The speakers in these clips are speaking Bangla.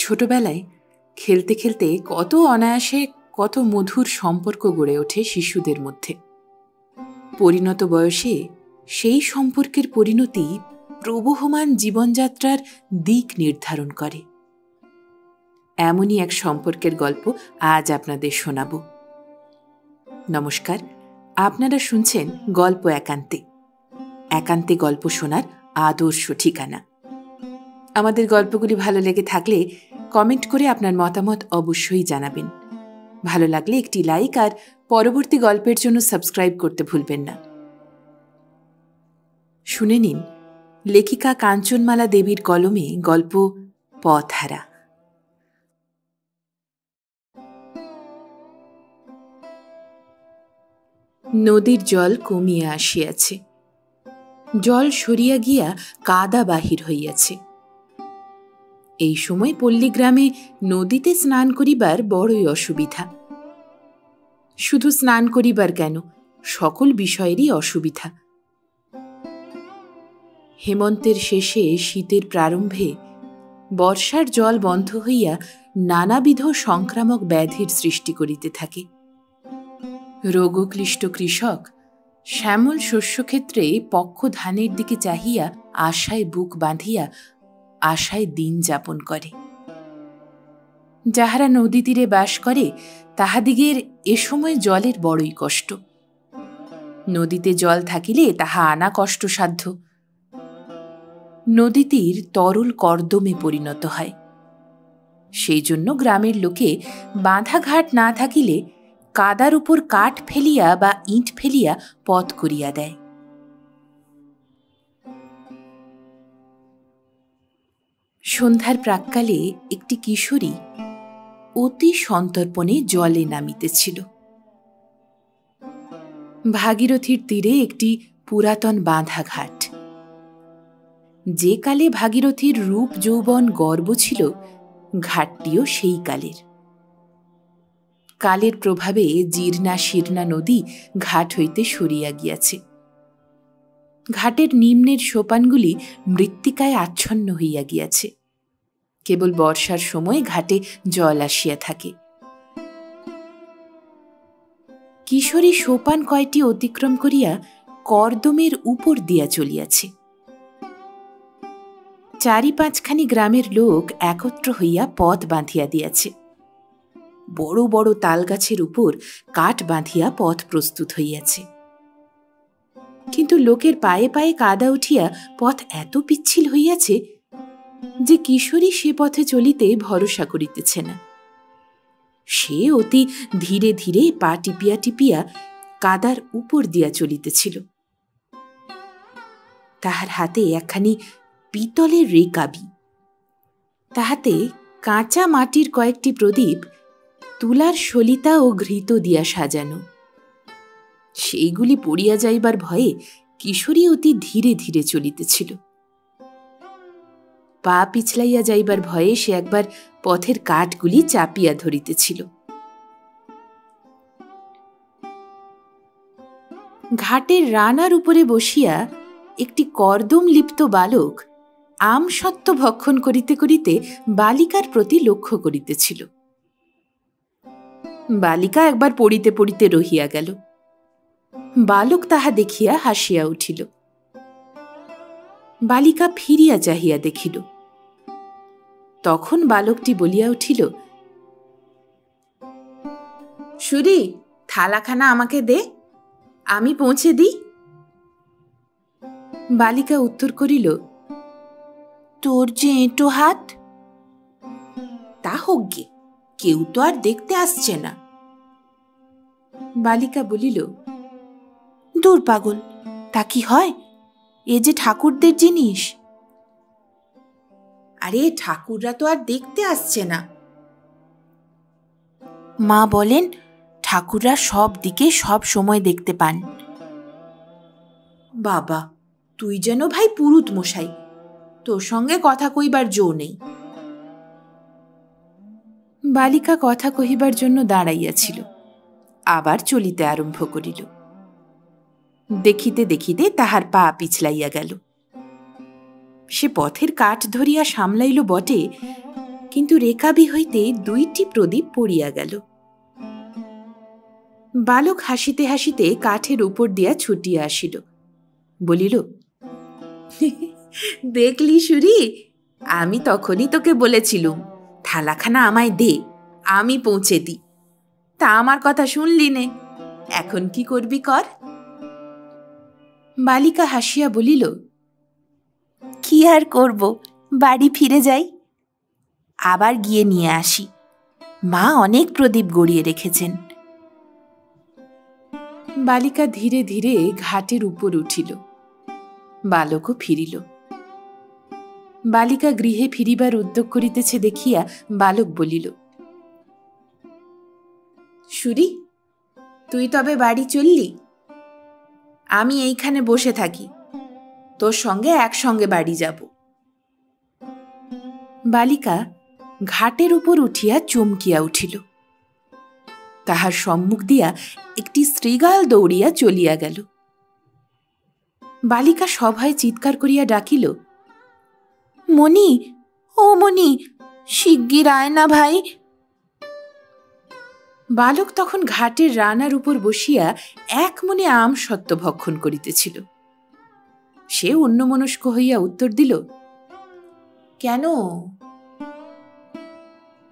ছোটবেলায় খেলতে খেলতে কত অনায়াসে কত মধুর সম্পর্ক গড়ে ওঠে শিশুদের মধ্যে। পরিণত বয়সে সেই সম্পর্কের পরিণতি প্রবহমান জীবনযাত্রার দিক নির্ধারণ করে। এমনই এক সম্পর্কের গল্প আজ আপনাদের শোনাব। নমস্কার, আপনারা শুনছেন গল্প একান্তে। একান্তে গল্প শোনার আদর্শ ঠিকানা। আমাদের গল্পগুলি ভালো লেগে থাকলে কমেন্ট করে আপনার মতামত অবশ্যই জানাবেন। ভালো লাগলে একটি লাইক আর পরবর্তী গল্পের জন্য সাবস্ক্রাইব করতে ভুলবেন না। শুনে নিন লেখিকা কাঞ্চনমালা দেবীর কলমে গল্প পথহারা। নদীর জল কমিয়া আসিয়াছে, জল সরিয়া গিয়া কাদা বাহির হইয়াছে। এই সময় পল্লীগ্রামে নদীতে স্নান করিবার বড়ই অসুবিধা। শুধু স্নান করিবার কেন, সকল বিষয়েরই অসুবিধা। হেমন্তের শেষে শীতের প্রারম্ভে বর্ষার জল বন্ধ হইয়া নানাবিধ সংক্রামক ব্যাধির সৃষ্টি করিতে থাকে। রোগক্লিষ্ট কৃষক শ্যামল শস্যক্ষেত্রে পক্ষ ধানের দিকে চাহিয়া আশায় বুক বাঁধিয়া আশায় দিন যাপন করে। যাহারা নদী তীরে বাস করে তাহাদিগের এ সময় জলের বড়ই কষ্ট। নদীতে জল থাকিলে তাহা আনা কষ্টসাধ্য। নদী তীর তরল কর্দমে পরিণত হয়। সেই জন্য গ্রামের লোকে বাঁধা ঘাট না থাকিলে কাদার উপর কাঠ ফেলিয়া বা ইট ফেলিয়া পথ করিয়া দেয়। সন্ধ্যার প্রাক্কালে একটি কিশোরী অতি সন্তর্পণে জলে নামিতেছিল। ভাগীরথীর তীরে একটি পুরাতন বাঁধা ঘাট। যে কালে ভাগীরথীর রূপ যৌবন গর্ব ছিল, ঘাটটিও সেই কালের। কালের প্রভাবে জীর্ণা শীর্ণা নদী ঘাট হইতে সরিয়া গিয়াছে। ঘাটের নিম্নের সোপানগুলি মৃত্তিকায় আচ্ছন্ন হইয়া গিয়াছে। কেবল বর্ষার সময় ঘাটে জল আসিয়া থাকে। কিশোরী সোপান কয়টি অতিক্রম করিয়া কর্দমের উপর দিয়া চলিয়াছে। চারি পাঁচখানি গ্রামের লোক একত্র হইয়া পথ বাঁধিয়া দিয়াছে। বড় বড় তালগাছের উপর কাঠ বাঁধিয়া পথ প্রস্তুত হইয়াছে। কিন্তু লোকের পায়ে পায়ে কাদা উঠিয়া পথ এত পিচ্ছিল হইয়াছে যে কিশোরী সে পথে চলিতে ভরসা করিতেছে না। সে অতি ধীরে ধীরে পা টিপিয়া টিপিয়া কাদার উপর দিয়া চলিতেছিল। তাহার হাতে একখানি পিতলের রেকাবি, তাহাতে কাঁচা মাটির কয়েকটি প্রদীপ তুলার সলিতা ও ঘৃত দিয়া সাজানো। সেইগুলি পড়িয়া যাইবার ভয়ে কিশোরী অতি ধীরে ধীরে চলিতেছিল। পা পিছলাইয়া যাইবার ভয়ে সে একবার পথের কাঠগুলি চাপিয়া ধরিতেছিল। ঘাটের রানার উপরে বসিয়া একটি কর্দম লিপ্ত বালক আমসত্ত্ব ভক্ষণ করিতে করিতে বালিকার প্রতি লক্ষ্য করিতেছিল। বালিকা একবার পড়িতে পড়িতে রহিয়া গেল। বালক তাহা দেখিয়া হাসিয়া উঠিল। বালিকা ফিরিয়া চাহিয়া দেখিল। তখন বালকটি বলিয়া উঠিল, সুরি, থালাখানা আমাকে দে, আমি পৌঁছে দিই। বালিকা উত্তর করিল, তোর যে এঁটো হাত। তা হোক গে, কেউ তো আর দেখতে আসছে না। বালিকা বলিল, দূর পাগল, তা কি হয়? এ যে ঠাকুরদের জিনিস। আরে ঠাকুররা তো আর দেখতে আসছে না। মা বলেন ঠাকুররা সব দিকে সব সময় দেখতে পান। বাবা, তুই যেন ভাই পুরুত মশাই, তোর সঙ্গে কথা কইবার জো নেই। বালিকা কথা কহিবার জন্য দাঁড়াইয়াছিল, আবার চলিতে আরম্ভ করিল। দেখিতে দেখিতে তাহার পা পিছলাইয়া গেল। সে পথের কাঠ ধরিয়া সামলাইল বটে, কিন্তু রেকাবি হইতে 2টি প্রদীপ পড়িয়া গেল। বালক হাসিতে হাসিতে কাঠের উপর দিয়া ছুটিয়া আসিল, বলিল, দেখলি সুরি, আমি তখনই তোকে বলেছিলুম থালাখানা আমায় দে, আমি পৌঁছে দিই। তা আমার কথা শুনলি নে, এখন কি করবি কর। বালিকা হাসিয়া বলিল, কি আর করব, বাড়ি ফিরে যাই, আবার গিয়ে নিয়ে আসি, মা অনেক প্রদীপ গড়িয়ে রেখেছেন। বালিকা ধীরে ধীরে ঘাটের উপর উঠিল, বালকও ফিরিল। বালিকা গৃহে ফিরিবার উদ্যোগ করিতেছে দেখিয়া বালক বলিল, সুরি, তুই তবে বাড়ি চললি? আমি এইখানে বসে থাকি, তোর সঙ্গে একসঙ্গে বাড়ি যাব। বালিকা ঘাটের উপর উঠিয়া চমকিয়া উঠিল। তাহার সম্মুখ দিয়া একটি শৃগাল দৌড়িয়া চলিয়া গেল। বালিকা সভায় চিৎকার করিয়া ডাকিল, মণি, ও মণি, শিগগির আয় না ভাই। বালক তখন ঘাটের রানার উপর বসিয়া এক মনে আম সত্ত্ব ভক্ষণ করিতেছিল। সে অন্যমনস্ক হইয়া উত্তর দিল, কেন?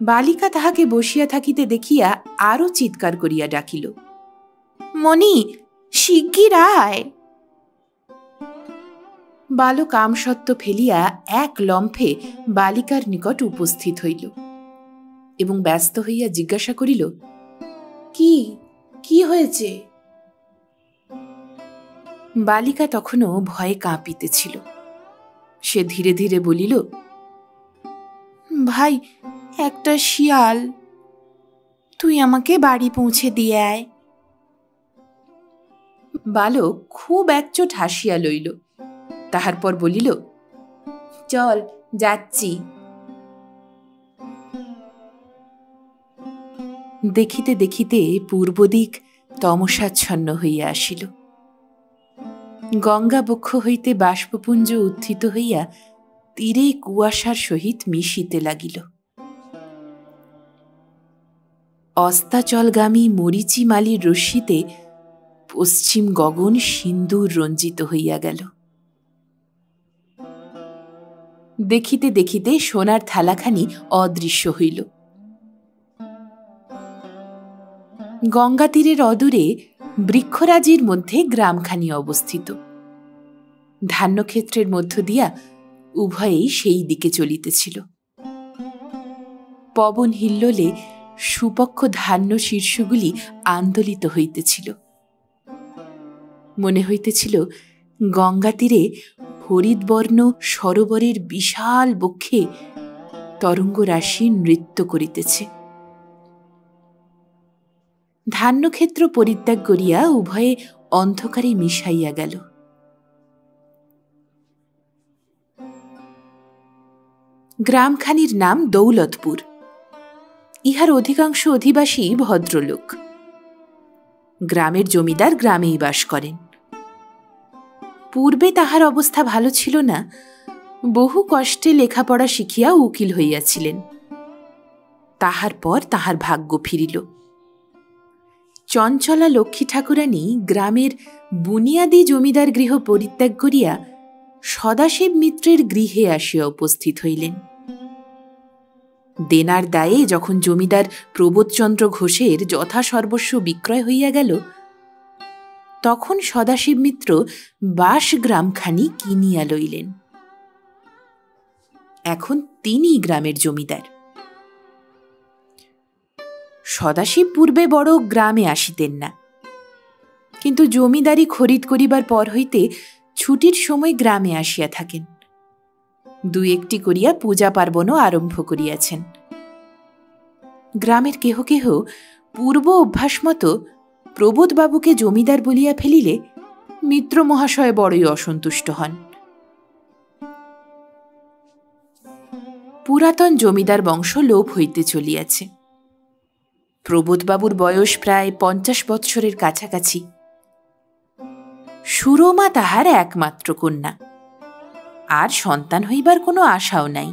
বালিকা তাহাকে বসিয়া থাকিতে দেখিয়া আরো চিৎকার করিয়া ডাকিল, মণি, শিগগির আয়। বালক আমসত্ত্ব ফেলিয়া এক লম্ফে বালিকার নিকট উপস্থিত হইল এবং ব্যস্ত হইয়া জিজ্ঞাসা করিল, কি কি হয়েছে? বালিকা তখনও ভয়ে কাঁপিতেছিল। সে ধীরে ধীরে বলিল, ভাই, একটা শিয়াল, তুই আমাকে বাড়ি পৌঁছে দিয়ে আয়। বালক খুব একচোট হাসিয়া লইল, তাহার পর বলিল, চল, যাচ্ছি। দেখিতে দেখিতে পূর্বদিক তমসাচ্ছন্ন হইয়া আসিল। গঙ্গা বক্ষ হইতে বাষ্পপুঞ্জ উত্থিত হইয়া তীরে কুয়াশার সহিত মিশিতে লাগিল। অস্তাচলগামী মরিচিমালির রশ্মিতে পশ্চিম গগন সিন্দুর রঞ্জিত হইয়া গেল। দেখিতে দেখিতে সোনার থালাখানি অদৃশ্য হইল। গঙ্গা তীরের অদূরে বৃক্ষরাজির মধ্যে গ্রামখানি অবস্থিত। ধান্যক্ষেত্রের মধ্য দিয়া উভয়েই সেই দিকে চলিতেছিল। পবন হিল্লোলে সুপক্ষ ধান্য শীর্ষগুলি আন্দোলিত হইতেছিল। মনে হইতেছিল গঙ্গা তীরে হরিদ্বর্ণ সরোবরের বিশাল বক্ষে তরঙ্গরাশি নৃত্য করিতেছে। ধান্যক্ষেত্র পরিত্যাগ করিয়া উভয়ে অন্ধকারে মিশাইয়া গেল। গ্রামখানির নাম দৌলতপুর। ইহার অধিকাংশ অধিবাসী ভদ্রলোক। গ্রামের জমিদার গ্রামেই বাস করেন। পূর্বে তাহার অবস্থা ভালো ছিল না, বহু কষ্টে লেখাপড়া শিখিয়া উকিল হইয়াছিলেন। তাহার পর তাহার ভাগ্য ফিরিল। চঞ্চলা লক্ষ্মী ঠাকুরানী গ্রামের বুনিয়াদী জমিদার গৃহ পরিত্যাগ করিয়া সদাশিব মিত্রের গৃহে আসিয়া উপস্থিত হইলেন। দেনার দায়ে যখন জমিদার প্রবোধচন্দ্র ঘোষের যথাসর্বস্ব বিক্রয় হইয়া গেল, তখন সদাশিব মিত্র বাসগ্রামখানি কিনিয়া লইলেন। এখন তিনি গ্রামের জমিদার। সদাশিব পূর্বে বড় গ্রামে আসিতেন না, কিন্তু জমিদারি খরিদ করিবার পর হইতে ছুটির সময় গ্রামে আসিয়া থাকেন। 2-1টি করিয়া পূজা পার্বণও আরম্ভ করিয়াছেন। গ্রামের কেহ কেহ পূর্ব অভ্যাস মতো প্রবোধবাবুকে জমিদার বলিয়া ফেলিলে মিত্র মহাশয় বড়ই অসন্তুষ্ট হন। পুরাতন জমিদার বংশ লোপ হইতে চলিয়াছে। প্রবোধবাবুর বয়স প্রায় 50 বৎসরের কাছাকাছি। সুরমা তাহার একমাত্র কন্যা, আর সন্তান হইবার কোনো আশাও নাই।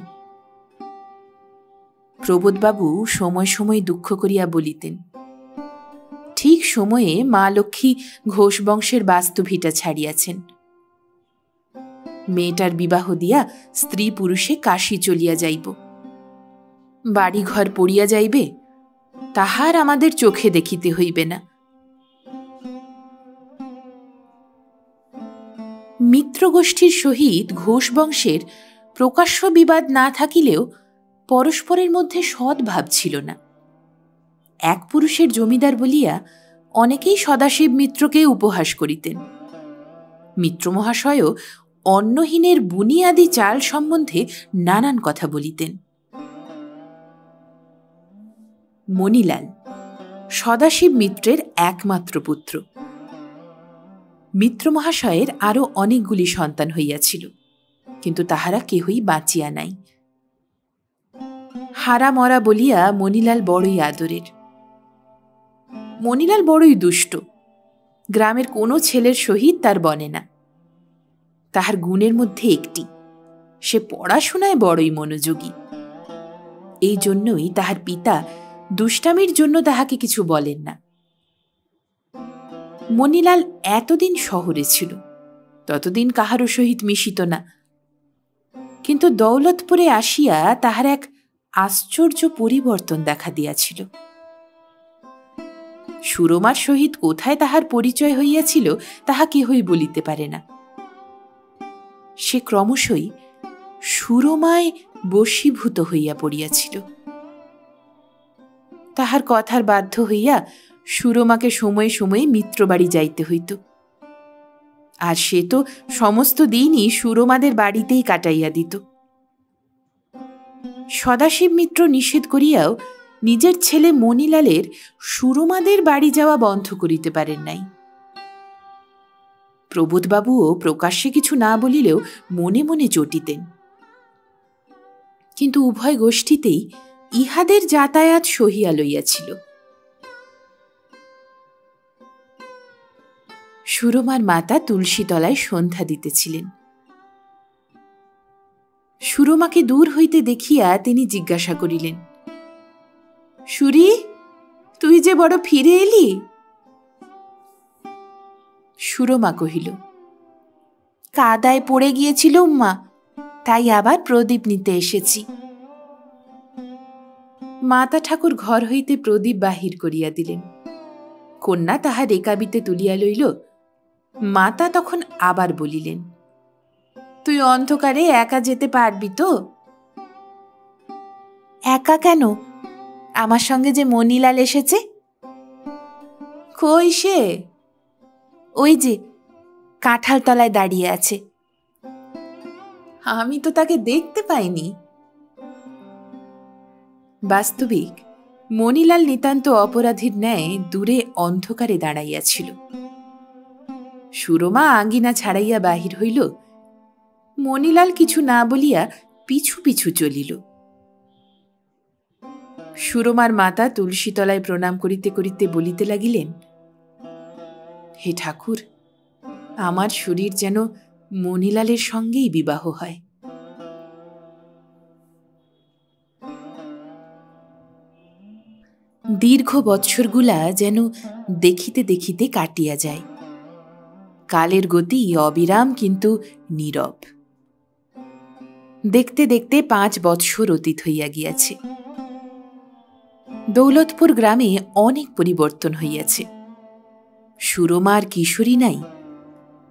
প্রবোধবাবু সময় সময় দুঃখ করিয়া বলিতেন, ঠিক সময়ে মা লক্ষ্মী ঘোষ বংশের বাস্তু ভিটা ছাড়িয়াছেন। মেয়েটার বিবাহ দিয়া স্ত্রী পুরুষে কাশী চলিয়া যাইব, বাড়ি ঘর পড়িয়া যাইবে, তাহার আমাদের চোখে দেখিতে হইবে না। মিত্রগোষ্ঠীর সহিত ঘোষ বংশের প্রকাশ্য বিবাদ না থাকিলেও পরস্পরের মধ্যে সদ্ভাব ছিল না। এক পুরুষের জমিদার বলিয়া অনেকেই সদাশিব মিত্রকে উপহাস করিতেন। মিত্র মহাশয়ও অন্নহীনের বুনিয়াদি চাল সম্বন্ধে নানান কথা বলিতেন। মণিলাল সদাশিব মিত্রের একমাত্র পুত্র। মিত্র মহাশয়ের আরও অনেকগুলি সন্তান হইয়াছিল, কিন্তু তাহারা কেহই বাঁচিয়া নাই। হারা মরা বলিয়া মণিলাল বড়ই আদরের। মণিলাল বড়ই দুষ্ট, গ্রামের কোনো ছেলের সহিত তার বনে না। তাহার গুণের মধ্যে একটি, সে পড়াশোনায় বড়ই মনোযোগী। এই জন্যই তাহার পিতা দুষ্টামির জন্য তাহাকে কিছু বলেন না। মণিলাল এতদিন শহরে ছিল, ততদিন কাহারও সহিত মিশিত না, কিন্তু দৌলতপুরে আসিয়া তাহার এক আশ্চর্য পরিবর্তন দেখা দিয়াছিল। সুরমার সহিত কোথায় তাহার পরিচয় হইয়াছিল তাহা কেহই বলিতে পারে না। সে ক্রমশই সুরমায় বশীভূত হইয়া পড়িয়াছিল। তাহার কথার বাধ্য হইয়া সুরমাকে সময়ে সময়ে মিত্রবাড়ি যাইতে হইত, আর সে তো সমস্ত দিনই সুরমাদের বাড়িতেই কাটাইয়া দিত। সদাশিব মিত্র নিষেধ করিয়াও নিজের ছেলে মণিলালের সুরমাদের বাড়ি যাওয়া বন্ধ করিতে পারেন নাই। প্রবোধবাবুও প্রকাশ্যে কিছু না বলিলেও মনে মনে চটিতেন, কিন্তু উভয় গোষ্ঠীতেই ইহাদের যাতায়াত সহিয়া লইয়াছিল। সুরমার মাতা তুলসীতলায় সন্ধ্যা দিতেছিলেন। সুরমাকে দূর হইতে দেখিয়া তিনি জিজ্ঞাসা করিলেন, সুরি, তুই যে বড় ফিরে এলি? সুরমা কহিল, কাদায় পড়ে গিয়েছিলুম মা, তাই আবার প্রদীপ নিতে এসেছি। মাতা ঠাকুর ঘর হইতে প্রদীপ বাহির করিয়া দিলেন। কন্যা তাহা রেকাবিতে তুলিয়া লইল। মাতা তখন আবার বলিলেন, তুই অন্ধকারে একা যেতে পারবি তো? একা কেন? আমার সঙ্গে যে মণিলাল এসেছে। কই সে? ওই যে কাঁঠাল তলায় দাঁড়িয়ে আছে। আমি তো তাকে দেখতে পাইনি। বাস্তবিক মণিলাল নিতান্ত অপরাধীর ন্যায় দূরে অন্ধকারে দাঁড়াইয়াছিল। সুরমা আঙ্গিনা ছাড়াইয়া বাহির হইল। মণিলাল কিছু না বলিয়া পিছু পিছু চলিল। সুরমার মাতা তুলসীতলায় প্রণাম করিতে করিতে বলিতে লাগিলেন, হে ঠাকুর, আমার শরীর যেন মণিলালের সঙ্গেই বিবাহ হয়। দীর্ঘ বৎসরগুলা যেন দেখিতে দেখিতে কাটিয়া যায়। কালের গতি অবিরাম কিন্তু নীরব। দেখতে দেখতে 5 বৎসর অতীত হইয়া গিয়াছে। দৌলতপুর গ্রামে অনেক পরিবর্তন হইয়াছে। সুরমার কিশোরী নাই।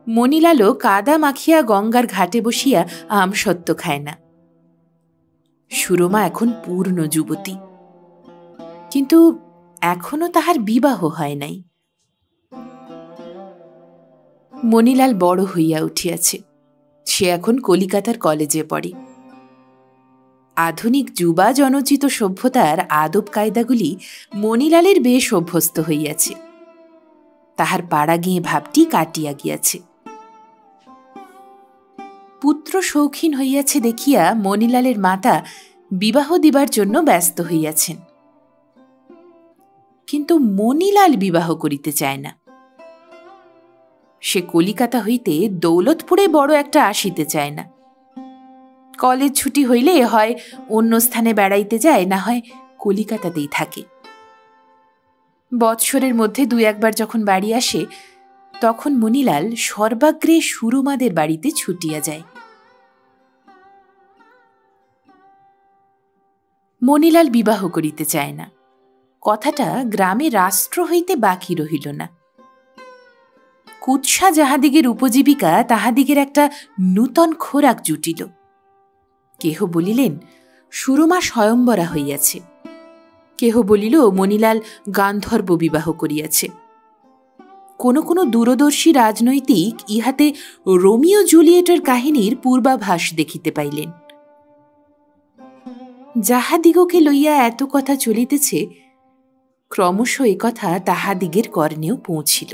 মণিলালও কাদা মাখিয়া গঙ্গার ঘাটে বসিয়া আমসত্ত্ব খায় না। সুরমা এখন পূর্ণ যুবতী, কিন্তু এখনো তাহার বিবাহ হয় নাই। মণিলাল বড় হইয়া উঠিয়াছে। সে এখন কলিকাতার কলেজে পড়ে। আধুনিক যুবা জনচিত সভ্যতার আদব কায়দাগুলি মণিলালের বেশ অভ্যস্ত হইয়াছে। তাহার পাড়া গিয়ে ভাবটি কাটিয়া গিয়াছে। পুত্র শৌখিন হইয়াছে দেখিয়া মণিলালের মাতা বিবাহ দিবার জন্য ব্যস্ত হইয়াছেন, কিন্তু মণিলাল বিবাহ করিতে চায় না। সে কলিকাতা হইতে দৌলতপুরে বড় একটা আসিতে চায় না। কলেজ ছুটি হইলে হয় অন্য স্থানে বেড়াইতে যায়, না হয় কলিকাতাতেই থাকে। বৎসরের মধ্যে ২-১ বার যখন বাড়ি আসে, তখন মণিলাল সর্বাগ্রে সুরমাদের বাড়িতে ছুটিয়া যায়। মণিলাল বিবাহ করিতে চায় না, কথাটা গ্রামে রাষ্ট্র হইতে বাকি রহিল না। কুৎসা যাহাদিগের উপজীবিকা, তাহাদিগের একটা নূতন খোরাক জুটিল। কেহ বলিলেন সুরমা স্বয়ম্বরা হইয়াছে, কেহ বলিল মণিলাল গান্ধর্ব বিবাহ করিয়াছে। কোন কোন দূরদর্শী রাজনৈতিক ইহাতে রোমিও জুলিয়েটের কাহিনীর পূর্বাভাস দেখিতে পাইলেন। যাহাদিগকে লইয়া এত কথা চলিতেছে, ক্রমশ একথা তাহাদিগের কর্ণেও পৌঁছিল।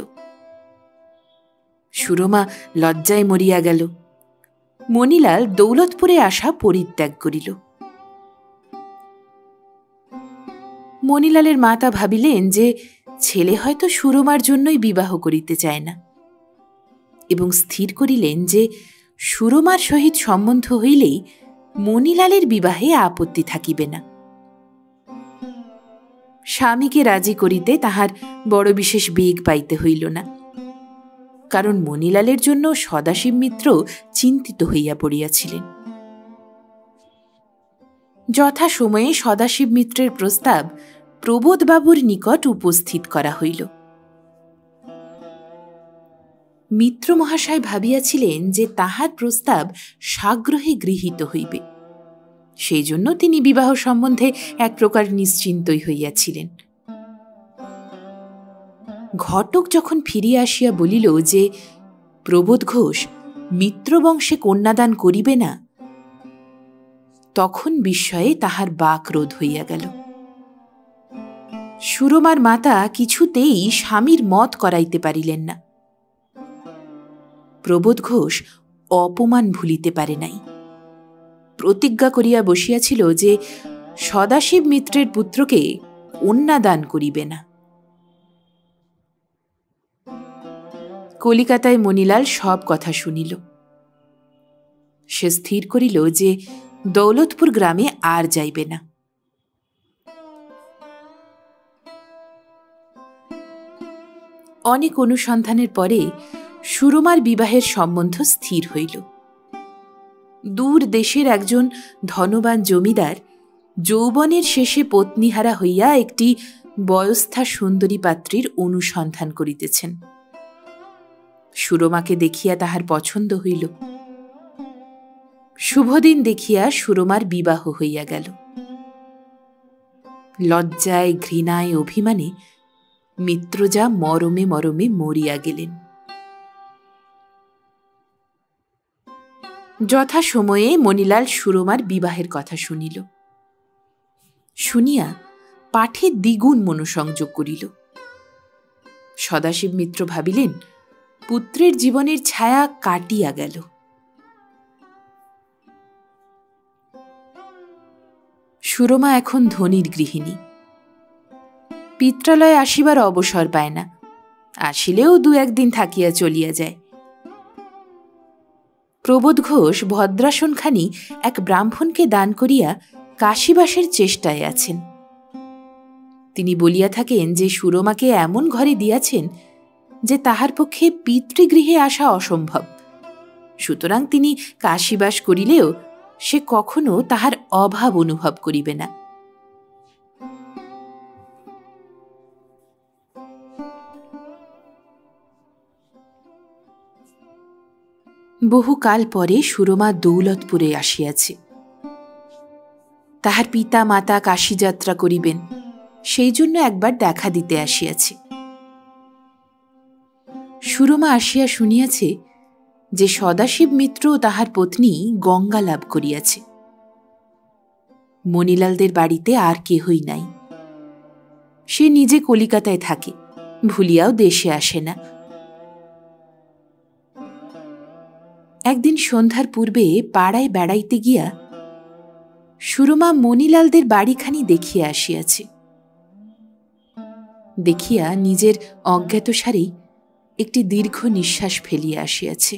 সুরমা লজ্জায় মরিয়া গেল। মণিলাল দৌলতপুরে আসা পরিত্যাগ করিল। মণিলালের মাতা ভাবিলেন যে ছেলে হয়তো সুরমার জন্যই বিবাহ করিতে চায় না, এবং স্থির করিলেন যে সুরমার সহিত সম্বন্ধ হইলেই মণিলালের বিবাহে আপত্তি থাকিবে না। স্বামীকে রাজি করিতে তাহার বড় বিশেষ বেগ পাইতে হইল না, কারণ মণিলালের জন্য সদাশিব মিত্র চিন্তিত হইয়া পড়িয়াছিলেন। যথা সময়ে সদাশিব মিত্রের প্রস্তাব প্রবোধবাবুর নিকট উপস্থিত করা হইল। মিত্র মহাশয় ভাবিয়াছিলেন যে তাহার প্রস্তাব সাগ্রহে গৃহীত হইবে, সেই জন্য তিনি বিবাহ সম্বন্ধে এক প্রকার নিশ্চিন্তই হইয়াছিলেন। ঘটক যখন ফিরিয়া আসিয়া বলিল যে প্রবোধ ঘোষ মিত্রবংশে কন্যাদান করিবে না, তখন বিস্ময়ে তাহার বাক রোধ হইয়া গেল। সুরমার মাতা কিছুতেই স্বামীর মত করাইতে পারিলেন না। প্রবোধ ঘোষ অপমান ভুলিতে পারে নাই। প্রতিজ্ঞা করিয়া বসিয়াছিল যে সদাশিব মিত্রের পুত্রকে কন্যাদান করিবে না। কলিকাতায় মণিলাল সব কথা শুনিল। সে স্থির করিল যে দৌলতপুর গ্রামে আর যাইবে না। অনেক অনুসন্ধানের পরে সুরমার বিবাহের সম্বন্ধ স্থির হইল। দূর দেশের একজন ধনবান জমিদার যৌবনের শেষে পত্নীহারা হইয়া একটি বয়স্থা সুন্দরী পাত্রীর অনুসন্ধান করিতেছেন। সুরমাকে দেখিয়া তাহার পছন্দ হইল। শুভদিন দেখিয়া সুরমার বিবাহ হইয়া গেল। লজ্জায়, ঘৃণায়, অভিমানে মিত্রজা মরমে মরমে মরিয়া গেলেন। যথা সময়ে মণিলাল সুরমার বিবাহের কথা শুনিল। শুনিয়া পাঠে দ্বিগুণ মনোসংযোগ করিল। সদাশিব মিত্র ভাবিলেন পুত্রের জীবনের ছায়া কাটিয়া গেল। সুরমা এখন ধনীর গৃহিণী, পিত্রালয়ে আসিবার অবসর পায় না, আসিলেও ২-১ দিন থাকিয়া চলিয়া যায়। প্রবোধ ঘোষ ভদ্রাসনখানি এক ব্রাহ্মণকে দান করিয়া কাশীবাসের চেষ্টায় আছেন। তিনি বলিয়া থাকেন যে সুরমাকে এমন ঘরে দিয়াছেন যে তাহার পক্ষে পিতৃগৃহে আসা অসম্ভব, সুতরাং তিনি কাশীবাস করিলেও সে কখনো তাহার অভাব অনুভব করিবে না। বহুকাল পরে সুরমা দৌলতপুরে আসিয়াছে। তাহার পিতা মাতা কাশী যাত্রা করিবেন, সেই জন্য একবার দেখা দিতে আসিয়াছে। সুরমা আসিয়া শুনিয়াছে যে সদাশিব মিত্র তাহার পত্নী গঙ্গা লাভ করিয়াছে। মণিলালদের বাড়িতে আর কেহই নাই। সে নিজে কলিকাতায় থাকে, ভুলিয়াও দেশে আসে না। একদিন সন্ধ্যার পূর্বে পাড়ায় বেড়াইতে গিয়া সুরমা মণিলালদের বাড়িখানি দেখিয়া আসিয়াছে। দেখিয়া নিজের অজ্ঞাতসারেই একটি দীর্ঘ নিঃশ্বাস ফেলিয়া আসিয়াছে।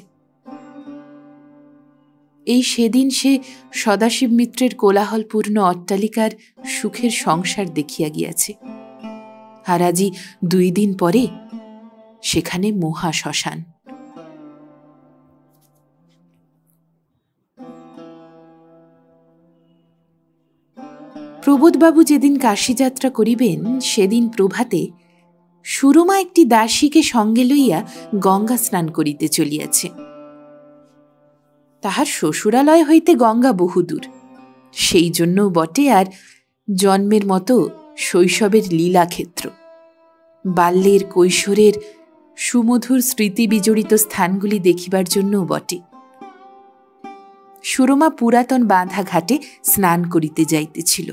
এই সেদিন সে সদাশিব মিত্রের কোলাহলপূর্ণ অট্টালিকার সুখের সংসার দেখিয়া গিয়াছে, আর আজই 2 দিন পরে সেখানে মহা শ্মশান। প্রবোধবাবু যেদিন কাশীযাত্রা করিবেন সেদিন প্রভাতে সুরমা একটি দাসীকে সঙ্গে লইয়া গঙ্গা স্নান করিতে চলিয়াছে। তাহার শ্বশুরালয় হইতে গঙ্গা বহুদূর, সেই জন্যও বটে, আর জন্মের মতো শৈশবের লীলাক্ষেত্র, বাল্যের কৈশোরের সুমধুর স্মৃতি বিজড়িত স্থানগুলি দেখিবার জন্যও বটে। সুরমা পুরাতন বাঁধা ঘাটে স্নান করিতে যাইতেছিল।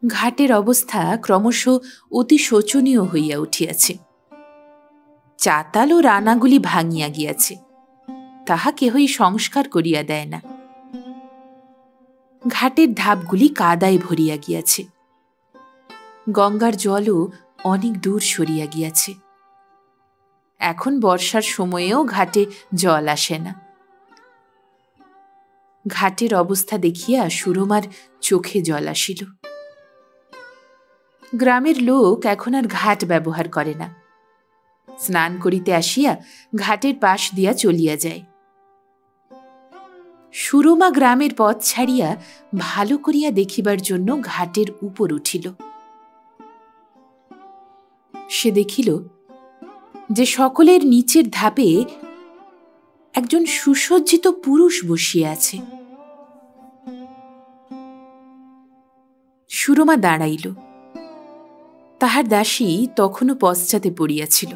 ঘাটের অবস্থা ক্রমশ অতি শোচনীয় হইয়া উঠিয়াছে। চাতাল ও রানাগুলি ভাঙিয়া গিয়াছে, তাহা কেহই সংস্কার করিয়া দেয় না। ঘাটের ধাপগুলি কাদায় ভরিয়া গিয়াছে, গঙ্গার জলও অনেক দূর সরিয়া গিয়াছে। এখন বর্ষার সময়েও ঘাটে জল আসে না। ঘাটের অবস্থা দেখিয়া সুরমার চোখে জল আসিল। গ্রামের লোক এখন আর ঘাট ব্যবহার করে না, স্নান করিতে আসিয়া ঘাটের পাশ দিয়া চলিয়া যায়। সুরমা গ্রামের পথ ছাড়িয়া ভালো করিয়া দেখিবার জন্য ঘাটের উপর উঠিল। সে দেখিল যে সকলের নিচের ধাপে একজন সুসজ্জিত পুরুষ বসিয়া আছে। সুরমা দাঁড়াইল। তাহার দাসী তখনও পশ্চাতে পড়িয়াছিল,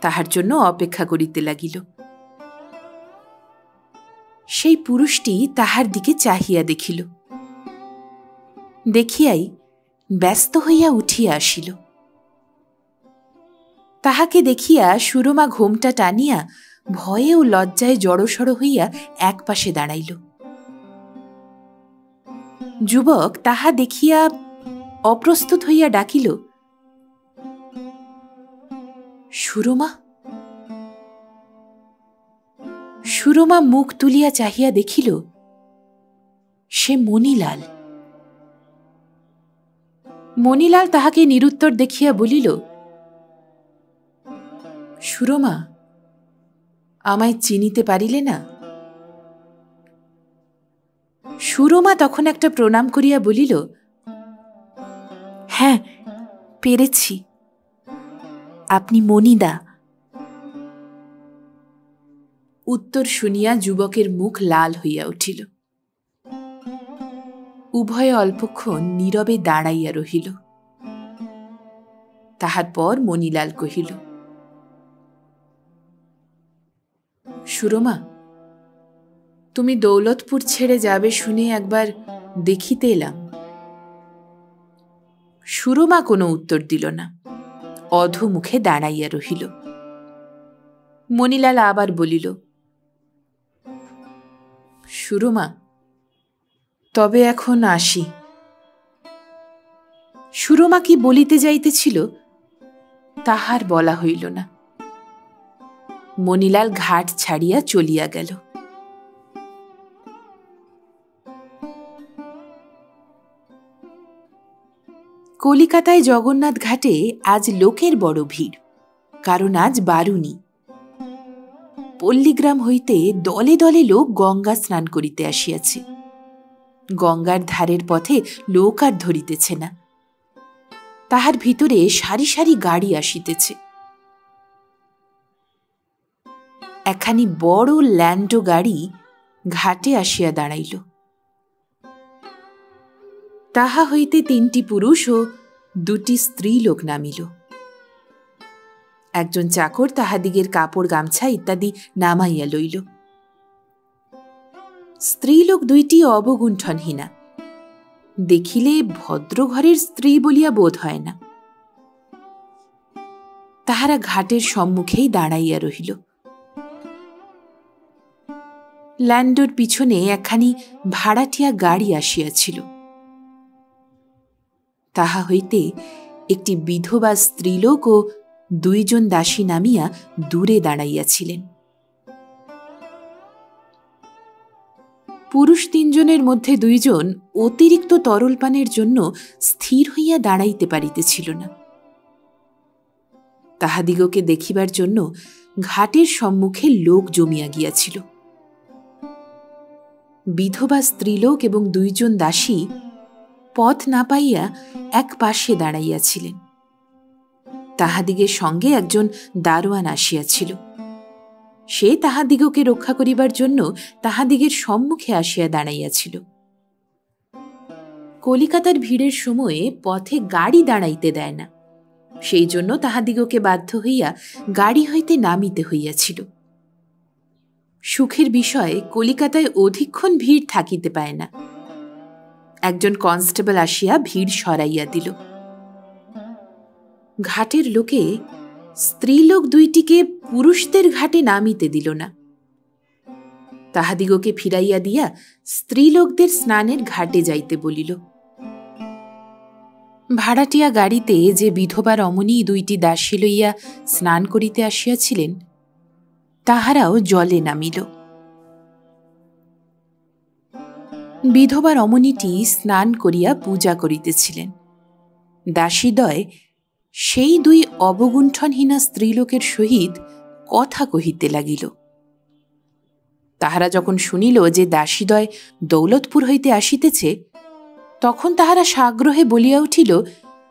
তাহার জন্য অপেক্ষা করিতে লাগিল। সেই পুরুষটি তাহার দিকে চাহিয়া দেখিল, দেখিয়াই ব্যস্ত হইয়া উঠিয়া আসিল। তাহাকে দেখিয়া সুরমা ঘোমটা টানিয়া ভয়ে ও লজ্জায় জড়সড় হইয়া একপাশে দাঁড়াইল। যুবক তাহা দেখিয়া অপ্রস্তুত হইয়া ডাকিল, সুরমা। সুরমা মুখ তুলিয়া চাহিয়া দেখিল সে মণিলাল। মণিলাল তাহাকে নিরুত্তর দেখিয়া বলিল, সুরমা, আমায় চিনিতে পারিলে না? সুরমা তখন একটা প্রণাম করিয়া বলিল, হ্যাঁ, পেরেছি, আপনি মণিদা। উত্তর শুনিয়া যুবকের মুখ লাল হইয়া উঠিল। উভয়ে অল্পক্ষণ নীরবে দাঁড়াইয়া রহিল। তাহার পর মণিলাল কহিল, সুরমা, তুমি দৌলতপুর ছেড়ে যাবে শুনে একবার দেখিতে এলাম। সুরমা কোনো উত্তর দিল না, অধোমুখে দাঁড়াইয়া রহিল। মণিলাল আবার বলিল, সুরমা, তবে এখন আসি। সুরমা কি বলিতে যাইতেছিল তাহার বলা হইল না। মণিলাল ঘাট ছাড়িয়া চলিয়া গেল। কলিকাতায় জগন্নাথ ঘাটে আজ লোকের বড় ভিড়, কারণ আজ বারুণী। পল্লীগ্রাম হইতে দলে দলে লোক গঙ্গা স্নান করিতে আসিয়াছে। গঙ্গার ধারের পথে লোক আর ধরিতেছে না, তাহার ভিতরে সারি সারি গাড়ি আসিতেছে। একখানি বড় ল্যান্ডো গাড়ি ঘাটে আসিয়া দাঁড়াইল। তাহা হইতে 3টি পুরুষ ও 2টি স্ত্রী লোক নামিল। একজন চাকর তাহাদিগের কাপড় গামছা ইত্যাদি নামাইয়া লইল। স্ত্রীলোক 2টি অবগুণ্ঠনহীনা, দেখিলে ভদ্রঘরের স্ত্রী বলিয়া বোধ হয় না। তাহারা ঘাটের সম্মুখেই দাঁড়াইয়া রহিল। ল্যান্ডোর পিছনে একখানি ভাড়াটিয়া গাড়ি আসিয়াছিল। তাহা হইতে একটি বিধবা স্ত্রীলোক ও 2 জন দাসী নামিয়া দূরে দাঁড়াইয়াছিলেন। পুরুষ তিনজনের মধ্যে দুইজন অতিরিক্ত তরল পানের জন্য স্থির হইয়া দাঁড়াইতে পারিতেছিল না। তাহাদিগকে দেখিবার জন্য ঘাটের সম্মুখে লোক জমিয়া গিয়াছিল। বিধবা স্ত্রীলোক এবং দুইজন দাসী পথ না পাইয়া এক পাশে দাঁড়াইয়াছিলেন। তাহাদিগের সঙ্গে একজন দারোয়ান আসিয়াছিল। সে তাহাদিগকে রক্ষা করিবার জন্য তাহাদিগের সম্মুখে আসিয়া দাঁড়াইয়াছিল। কলিকাতার ভিড়ের সময়ে পথে গাড়ি দাঁড়াইতে দেয় না, সেই জন্য তাহাদিগকে বাধ্য হইয়া গাড়ি হইতে নামিতে হইয়াছিল। সুখের বিষয়ে কলিকাতায় অধিকক্ষণ ভিড় থাকিতে পায় না। একজন কনস্টেবল আসিয়া ভিড় সরাইয়া দিল। ঘাটের লোকে স্ত্রীলোক দুইটিকে পুরুষদের ঘাটে নামিতে দিল না। তাহাদিগকে ফিরাইয়া দিয়া স্ত্রীলোকদের স্নানের ঘাটে যাইতে বলিল। ভাড়াটিয়া গাড়িতে যে বিধবা রমণী দুইটি দাসী লইয়া স্নান করিতে আসিয়াছিলেন, তাহারাও জলে নামিল। বিধবা রমণীটি স্নান করিয়া পূজা করিতেছিলেন। দাসীদ্বয় সেই দুই অবগুণ্ঠনহীনা স্ত্রীলোকের সহিত কথা কহিতে লাগিল। তাহারা যখন শুনিল যে দাসীদ্বয় দৌলতপুর হইতে আসিতেছে, তখন তাহারা সাগ্রহে বলিয়া উঠিল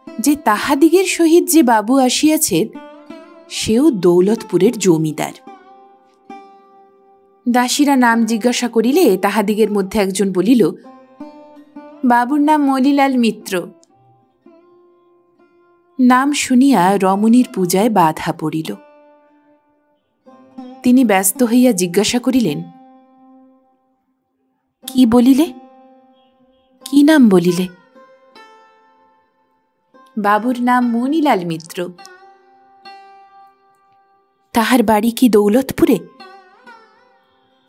যে তাহাদিগের সহিত যে বাবু আসিয়াছেন সেও দৌলতপুরের জমিদার। দাসীরা নাম জিজ্ঞাসা করিলে তাহাদিগের মধ্যে একজন বলিল, বাবুর নাম মণিলাল মিত্র। নাম শুনিয়া রমণীর পূজায় বাধা পড়িল। তিনি ব্যস্ত হইয়া জিজ্ঞাসা করিলেন, কি বলিলে? কি নাম বলিলে? বাবুর নাম মণিলাল মিত্র। তাহার বাড়ি কি দৌলতপুরে?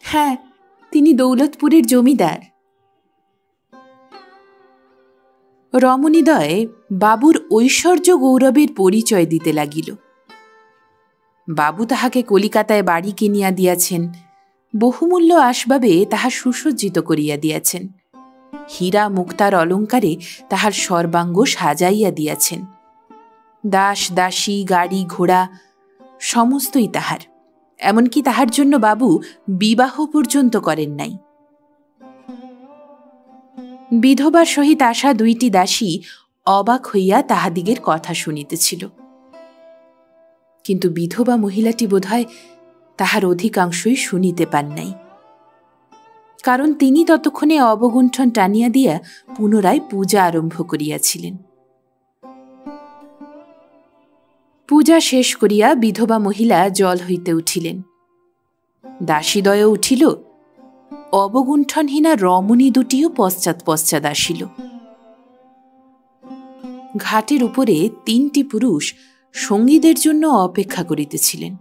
হ্যাঁ, তিনি দৌলতপুরের জমিদার। রমণীদ্বয় বাবুর ঐশ্বর্য গৌরবের পরিচয় দিতে লাগিল। বাবু তাহাকে কলিকাতায় বাড়ি কিনিয়া দিয়াছেন, বহুমূল্য আসবাবে তাহা সুসজ্জিত করিয়া দিয়াছেন, হীরা মুক্তার অলঙ্কারে তাহার সর্বাঙ্গ সাজাইয়া দিয়াছেন, দাস দাসী গাড়ি ঘোড়া সমস্তই তাহার। এমনকি তাহার জন্য বাবু বিবাহ পর্যন্ত করেন নাই। বিধবার সহিত আসা দুইটি দাসী অবাক হইয়া তাহাদিগের কথা শুনিতেছিল, কিন্তু বিধবা মহিলাটি বোধহয় তাহার অধিকাংশই শুনিতে পান নাই, কারণ তিনি ততক্ষণে অবগুণ্ঠন টানিয়া দিয়া পুনরায় পূজা আরম্ভ করিয়াছিলেন। পূজা শেষ করিয়া বিধবা মহিলা জল হইতে উঠিলেন। দাসীদ্বয় উঠিল, অবগুণ্ঠনহীনা রমণী দুটিও পশ্চাৎ পশ্চাৎ আসিল। ঘাটের উপরে তিনটি পুরুষ সঙ্গীদের জন্য অপেক্ষা করিতেছিলেন।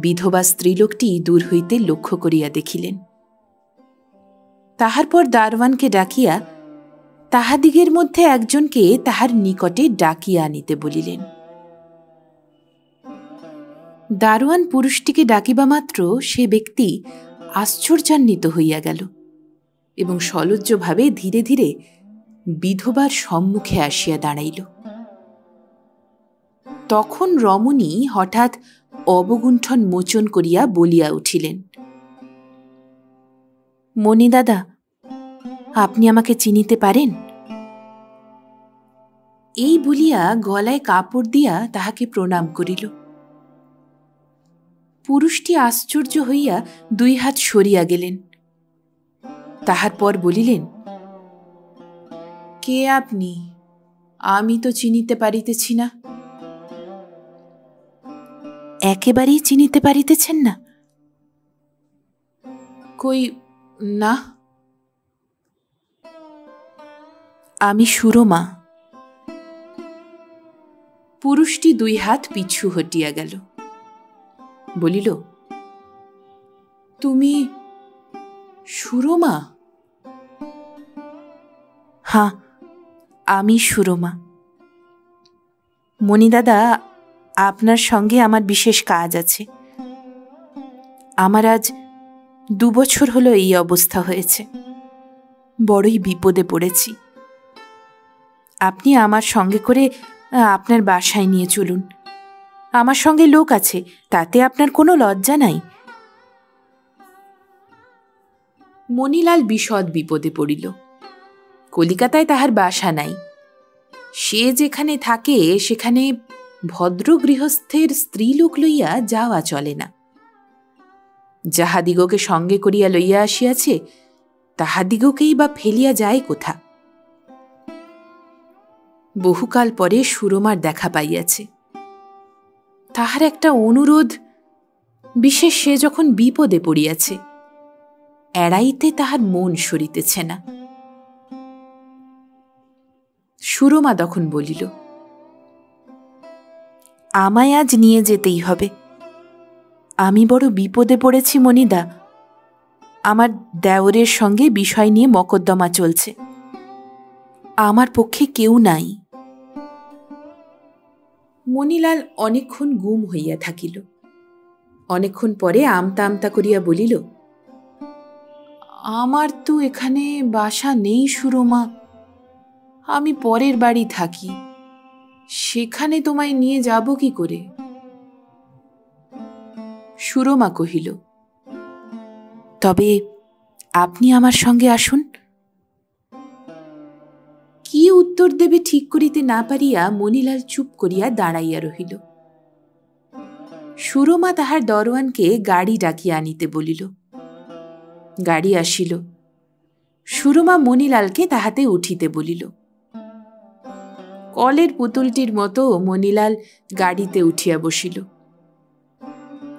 বিধবা স্ত্রীলোকটি দূর হইতে লক্ষ্য করিয়া দেখিলেন। তাহার পর দারোয়ানকে ডাকিয়া তাহাদিগের মধ্যে একজনকে তাহার নিকটে ডাকিয়া আনিতে বলিলেন। দারোয়ান পুরুষটিকে ডাকিবা মাত্র সে ব্যক্তি আশ্চর্যান্বিত হইয়া গেল এবং সলজ্জভাবে ধীরে ধীরে বিধবার সম্মুখে আসিয়া দাঁড়াইল। তখন রমণী হঠাৎ অবগুণ্ঠন মোচন করিয়া বলিয়া উঠিলেন, মণিদাদা, আপনি আমাকে চিনিতে পারেন? এই বলিয়া গলায় কাপড় দিয়া তাহাকে প্রণাম করিল। পুরুষটি আশ্চর্য হইয়া দুই হাত সরিয়া গেলেন। তাহার পর বলিলেন, কে আপনি? আমি তো চিনিতে পারিতেছি না। একেবারেই চিনিতে পারিতেছেন না? কই না। আমি সুরমা। পুরুষটি দুই হাত পিছু হটিয়া গেল, বলিল, তুমি সুরমা? হ্যাঁ, আমি সুরমা। মণিদাদা, আপনার সঙ্গে আমার বিশেষ কাজ আছে। আমার আজ 2 বছর হলো এই অবস্থা হয়েছে। বড়ই বিপদে পড়েছি। আপনি আমার সঙ্গে করে আপনার বাসায় নিয়ে চলুন। আমার সঙ্গে লোক আছে, তাতে আপনার কোনো লজ্জা নাই। মণিলাল বিশদ বিপদে পড়িল। কলিকাতায় তাহার বাসা নাই। সে যেখানে থাকে সেখানে ভদ্র গৃহস্থের স্ত্রীলোক লইয়া যাওয়া চলে না। যাহাদিগকে সঙ্গে করিয়া লইয়া আসিয়াছে তাহাদিগকেই বা ফেলিয়া যায় কোথা? বহুকাল পরে সুরমার দেখা পাইয়াছে। তাহার একটা অনুরোধ, বিশেষ সে যখন বিপদে পড়িয়াছে, এড়াইতে তাহার মন সরিতেছে না। সুরমা তখন বলিল, আমায় আজ নিয়ে যেতেই হবে। আমি বড় বিপদে পড়েছি মণিদা। আমার দেওরের সঙ্গে বিষয় নিয়ে মকদ্দমা চলছে। আমার পক্ষে কেউ নাই। মণিলাল অনেকক্ষণ গুম হইয়া থাকিল। অনেকক্ষণ পরে আমতা আমতা করিয়া বলিল, আমার তো এখানে বাসা নেই সুরমা। আমি পরের বাড়ি থাকি, সেখানে তোমায় নিয়ে যাব কি করে? সুরমা কহিল, তবে আপনি আমার সঙ্গে আসুন। কি উত্তর দেবে ঠিক করিতে না পারিয়া মণিলাল চুপ করিয়া দাঁড়াইয়া রহিল। সুরমা তাহার দরওয়ানকে গাড়ি ডাকিয়া আনিতে বলিল। গাড়ি আসিল। সুরমা মণিলালকে তাহাতে উঠিতে বলিল। কলের পুতুলটির মতো মণিলাল গাড়িতে উঠিয়া বসিল।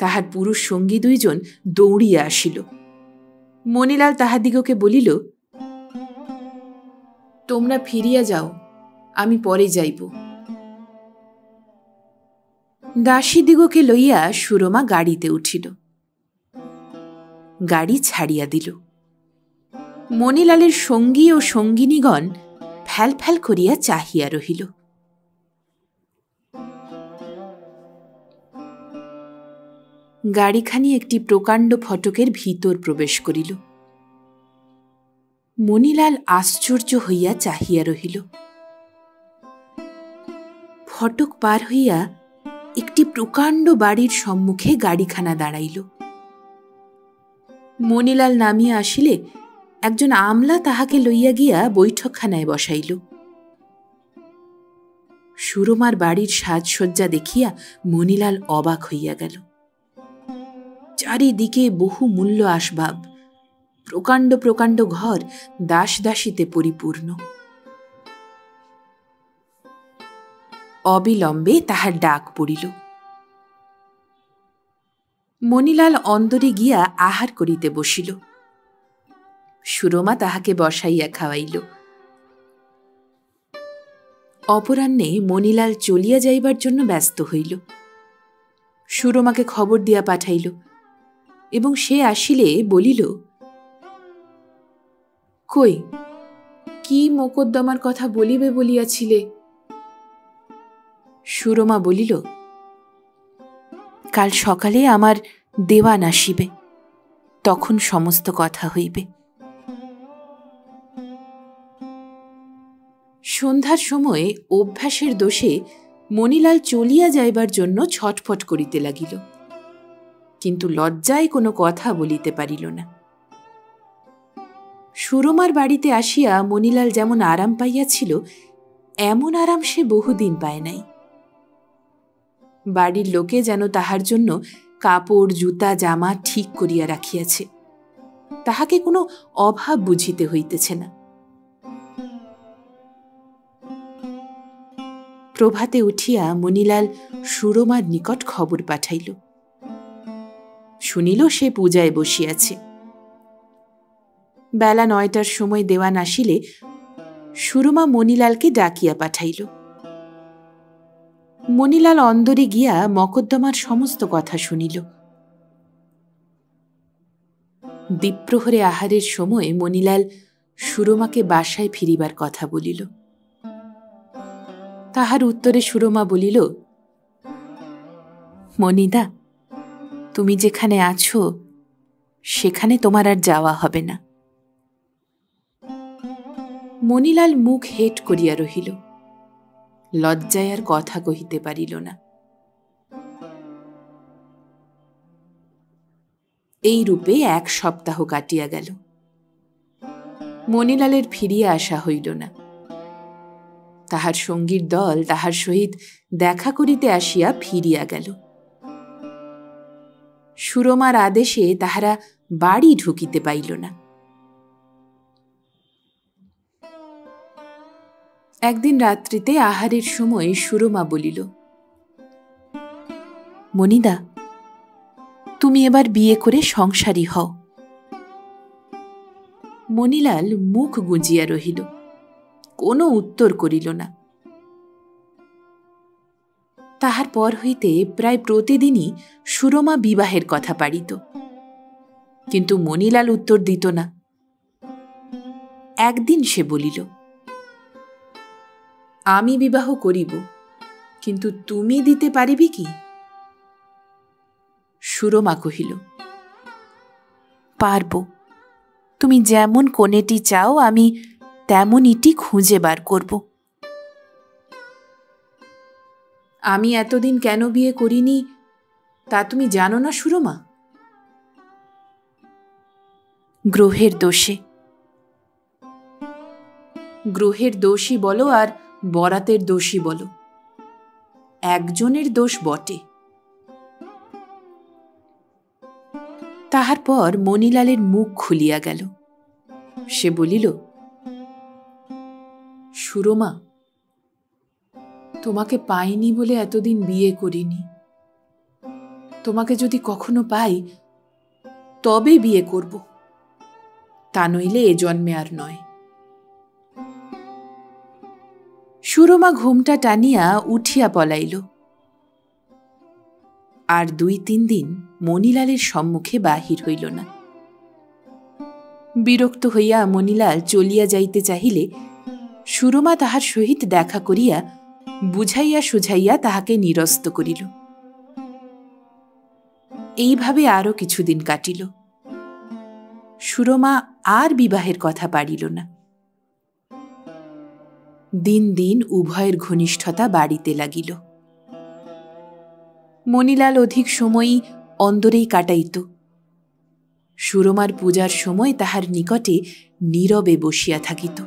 তাহার পুরুষ সঙ্গী 2 জন দৌড়িয়া আসিল। মণিলাল তাহাদিগকে বলিল, তোমরা ফিরিয়া যাও, আমি পরে যাইব। দাসীদিগকে লইয়া সুরমা গাড়িতে উঠিল। গাড়ি ছাড়িয়া দিল। মণিলালের সঙ্গী ও সঙ্গিনীগণ ফ্যাল ফ্যাল করিয়া চাহিয়া রহিল। গাড়িখানি একটি প্রকাণ্ড ফটকের ভিতর প্রবেশ করিল। মণিলাল আশ্চর্য হইয়া চাহিয়া রহিল। ফটক পার হইয়া একটি প্রকাণ্ড বাড়ির সম্মুখে গাড়িখানা দাঁড়াইল। মণিলাল নামিয়া আসিলে একজন আমলা তাহাকে লইয়া গিয়া বৈঠকখানায় বসাইল। সুরমার বাড়ির সাজসজ্জা দেখিয়া মণিলাল অবাক হইয়া গেল। চারিদিকে বহু মূল্য আসবাব, প্রকাণ্ড প্রকাণ্ড ঘর দাস দাসীতে পরিপূর্ণ। অবিলম্বে তাহার ডাক পড়িল। মণিলাল অন্দরে গিয়া আহার করিতে বসিল। সুরমা তাহাকে বসাইয়া খাওয়াইল। অপরাহ্নে মণিলাল চলিয়া যাইবার জন্য ব্যস্ত হইল। সুরমাকে খবর দিয়া পাঠাইল এবং সে আসিলে বলিল, কই, কি মোকদ্দমার কথা বলিবে বলিয়াছিলে? সুরমা বলিল, কাল সকালে আমার দেওয়ান আসিবে, তখন সমস্ত কথা হইবে। সন্ধ্যার সময় অভ্যাসের দোষে মণিলাল চলিয়া যাইবার জন্য ছটফট করিতে লাগিল, কিন্তু লজ্জায় কোনো কথা বলিতে পারিল না। সুরমার বাড়িতে আসিয়া মণিলাল যেমন আরাম পাইয়াছিল, এমন আরাম সে বহুদিন পায় নাই। বাড়ির লোকে যেন তাহার জন্য কাপড় জুতা জামা ঠিক করিয়া রাখিয়াছে, তাহাকে কোনো অভাব বুঝিতে হইতেছে না। প্রভাতে উঠিয়া মণিলাল সুরমার নিকট খবর পাঠাইল। শুনিল সে পূজায় বসিয়াছে। বেলা 9টার সময় দেওয়ান আসিলে সুরমা মণিলালকে ডাকিয়া পাঠাইল। মণিলাল অন্দরে গিয়া মকদ্দমার সমস্ত কথা শুনিল। দ্বীপ্রহরে আহারের সময় মণিলাল সুরমাকে বাসায় ফিরিবার কথা বলিল। তাহার উত্তরে সুরমা বলিল, মণিদা, তুমি যেখানে আছো সেখানে তোমার আর যাওয়া হবে না। মণিলাল মুখ হেট করিয়া রহিল, লজ্জায় আর কথা কহিতে পারিল না। এই রূপে 1 সপ্তাহ কাটিয়া গেল। মণিলালের ফিরিয়া আসা হইল না। তাহার সঙ্গীর দল তাহার সহিত দেখা করিতে আসিয়া ফিরিয়া গেল। সুরমার আদেশে তাহারা বাড়ি ঢুকিতে পাইল না। একদিন রাত্রিতে আহারের সময় সুরমা বলিল, মণিদা, তুমি এবার বিয়ে করে সংসারী হও। মণিলাল মুখ গুঁজিয়া রহিল, কোনো উত্তর করিল না। তাহার পর হইতে প্রায় প্রতিদিনই সুরমা বিবাহের কথা পাড়িত, কিন্তু মণিলাল উত্তর দিত না। একদিন সে বলিল, আমি বিবাহ করিব, কিন্তু তুমি দিতে পারিবি কি? সুরমা কহিল, পারব। তুমি যেমন কোনেটি চাও আমি তেমনইটি খুঁজে বার করব। আমি এতদিন কেন বিয়ে করিনি তা তুমি জানো না সুরমা? গ্রহের দোষে। গ্রহের দোষই বলো আর বরাতের দোষই বলো, একজনের দোষ বটে। তাহার পর মণিলালের মুখ খুলিয়া গেল। সে বলিল, সুরমা, তোমাকে পাইনি বলে এতদিন বিয়ে করিনি। তোমাকে যদি কখনো পাই তবে বিয়ে করব, তা নইলে এ জন্মে আর নয়। সুরমা ঘুমটা টানিয়া উঠিয়া পলাইল। আর 2-3 দিন মণিলালের সম্মুখে বাহির হইল না। বিরক্ত হইয়া মণিলাল চলিয়া যাইতে চাহিলে সুরমা তাহার সহিত দেখা করিয়া বুঝাইয়া সুঝাইয়া তাহাকে নিরস্ত করিল। এইভাবে আরো কিছুদিন কাটিল। সুরমা আর বিবাহের কথা পাড়িল না। দিন দিন উভয়ের ঘনিষ্ঠতা বাড়িতে লাগিল। মণিলাল অধিক সময়ই অন্দরেই কাটাইত। সুরমার পূজার সময় তাহার নিকটে নীরবে বসিয়া থাকিত।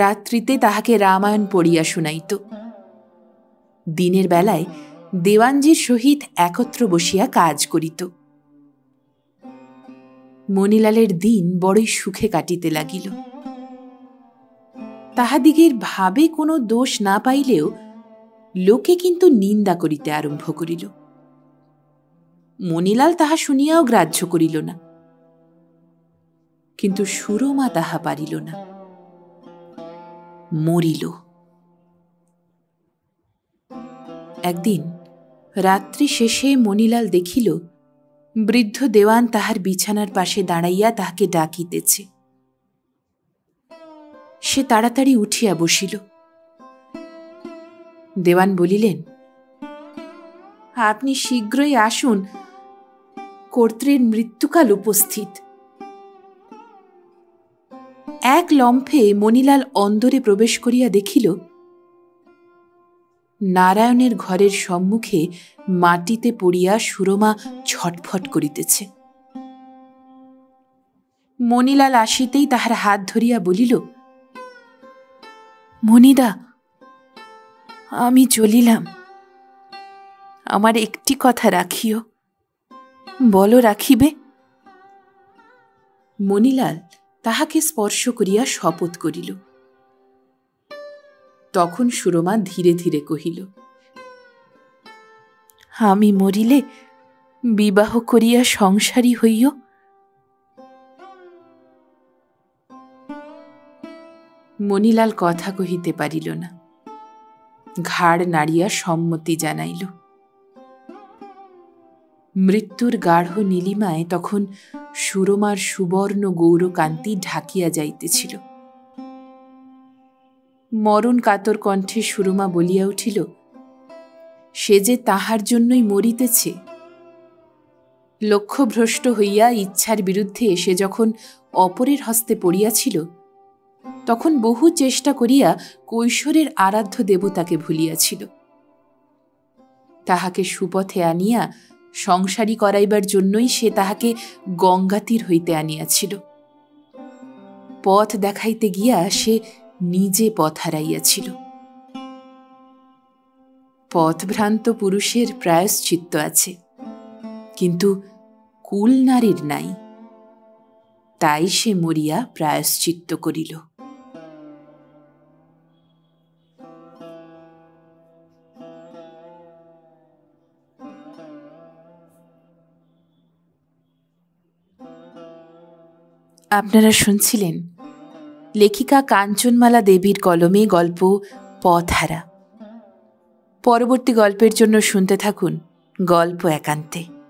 রাত্রিতে তাহাকে রামায়ণ পড়িয়া শুনাইত। দিনের বেলায় দেওয়ানজির সহিত একত্র বসিয়া কাজ করিত। মণিলালের দিন বড়ই সুখে কাটিতে লাগিল। তাহাদিগের ভাবে কোনো দোষ না পাইলেও লোকে কিন্তু নিন্দা করিতে আরম্ভ করিল। মণিলাল তাহা শুনিয়াও গ্রাহ্য করিল না, কিন্তু সুরমা তাহা পারিল না, মরিল। একদিন রাত্রি শেষে মণিলাল দেখিল বৃদ্ধ দেওয়ান তাহার বিছানার পাশে দাঁড়াইয়া তাহাকে ডাকিতেছে। সে তাড়াতাড়ি উঠিয়া বসিল। দেওয়ান বলিলেন, আপনি শীঘ্রই আসুন, কর্ত্রীর মৃত্যুকাল উপস্থিত। এক লম্ফে মণিলাল অন্দরে প্রবেশ করিয়া দেখিল নারায়ণের ঘরের সম্মুখে মাটিতে পড়িয়া সুরমা ছটফট করিতেছে। মণিলাল আসিতেই তাহার হাত ধরিয়া বলিল, মণিদা, আমি চলিলাম। আমার একটি কথা রাখিও। বলো রাখিবে? মণিলাল তাহাকে স্পর্শ করিয়া শপথ করিল। তখন সুরমা ধীরে ধীরে কহিল, আমি মরিলে বিবাহ করিয়া সংসারী হইও। মণিলাল কথা কহিতে পারিল না, ঘাড় নাড়িয়া সম্মতি জানাইল। মৃত্যুর গাঢ় নীলিমায় তখন সুরমার সুবর্ণ গৌরকান্তি ঢাকিয়া যাইতেছিল। মরণ কাতর কণ্ঠে সুরমা বলিয়া উঠিল, সে যে তাহার জন্যই মরিতেছে, লক্ষ্যভ্রষ্ট হইয়া ইচ্ছার বিরুদ্ধে সে যখন অপরের হস্তে পড়িয়াছিল, তখন বহু চেষ্টা করিয়া কৈশোরের আরাধ্য দেবতাকে ভুলিয়াছিল। তাহাকে সুপথে আনিয়া সংসারী করাইবার জন্যই সে তাহাকে গঙ্গাতীর হইতে আনিয়াছিল। পথ দেখাইতে গিয়া সে নিজে পথ হারাইয়াছিল। পথভ্রান্ত পুরুষের প্রায়শ্চিত্ত আছে, কিন্তু কুল নারীর নাই। তাই সে মরিয়া প্রায়শ্চিত্ত করিল। আপনারা শুনছিলেন লেখিকা কাঞ্চনমালা দেবীর কলমে গল্প পথহারা। পরবর্তী গল্পের জন্য শুনতে থাকুন গল্প একান্তে।